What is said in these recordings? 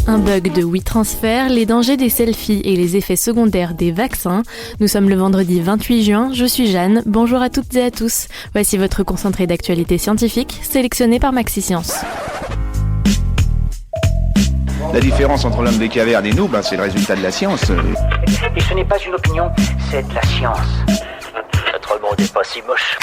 Un bug de WeTransfer, les dangers des selfies et les effets secondaires des vaccins. Nous sommes le vendredi 28 juin, je suis Jeanne, bonjour à toutes et à tous. Voici votre concentré d'actualité scientifique, sélectionné par MaxiScience. La différence entre l'homme des cavernes et nous, c'est le résultat de la science. Et ce n'est pas une opinion, c'est de la science. Notre monde n'est pas si moche.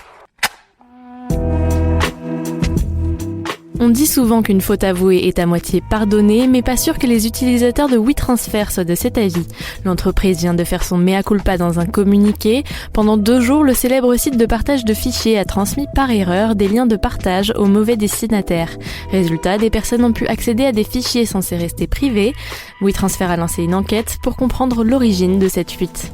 On dit souvent qu'une faute avouée est à moitié pardonnée, mais pas sûr que les utilisateurs de WeTransfer soient de cet avis. L'entreprise vient de faire son mea culpa dans un communiqué. Pendant 2 jours, le célèbre site de partage de fichiers a transmis par erreur des liens de partage aux mauvais destinataires. Résultat, des personnes ont pu accéder à des fichiers censés rester privés. WeTransfer a lancé une enquête pour comprendre l'origine de cette fuite.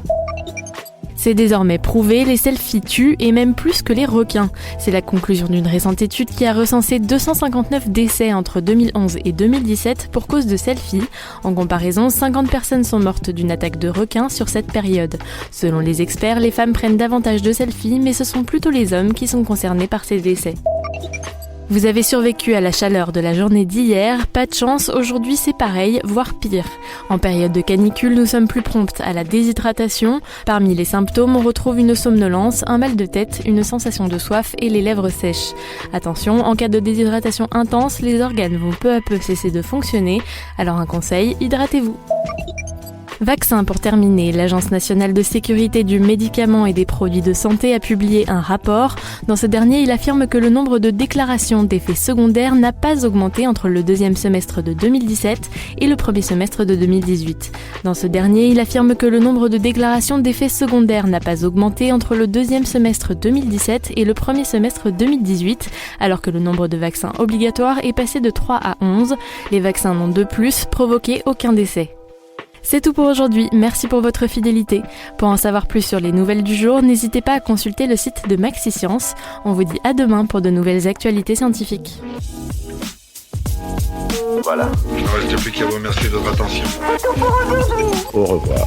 C'est désormais prouvé, les selfies tuent et même plus que les requins. C'est la conclusion d'une récente étude qui a recensé 259 décès entre 2011 et 2017 pour cause de selfies. En comparaison, 50 personnes sont mortes d'une attaque de requins sur cette période. Selon les experts, les femmes prennent davantage de selfies, mais ce sont plutôt les hommes qui sont concernés par ces décès. Vous avez survécu à la chaleur de la journée d'hier, pas de chance, aujourd'hui c'est pareil, voire pire. En période de canicule, nous sommes plus promptes à la déshydratation. Parmi les symptômes, on retrouve une somnolence, un mal de tête, une sensation de soif et les lèvres sèches. Attention, en cas de déshydratation intense, les organes vont peu à peu cesser de fonctionner, alors un conseil, hydratez-vous. Vaccin pour terminer, l'Agence nationale de sécurité du médicament et des produits de santé a publié un rapport. Dans ce dernier, il affirme que le nombre de déclarations d'effets secondaires n'a pas augmenté entre le 2e semestre de 2017 et le 1er semestre de 2018. Dans ce dernier, il affirme que le nombre de déclarations d'effets secondaires n'a pas augmenté entre le 2e semestre 2017 et le 1er semestre 2018, alors que le nombre de vaccins obligatoires est passé de 3 à 11. Les vaccins n'ont de plus provoqué aucun décès. C'est tout pour aujourd'hui, merci pour votre fidélité. Pour en savoir plus sur les nouvelles du jour, n'hésitez pas à consulter le site de MaxiScience. On vous dit à demain pour de nouvelles actualités scientifiques. Voilà. Il ne reste plus qu'à vous remercier de votre attention. Au revoir.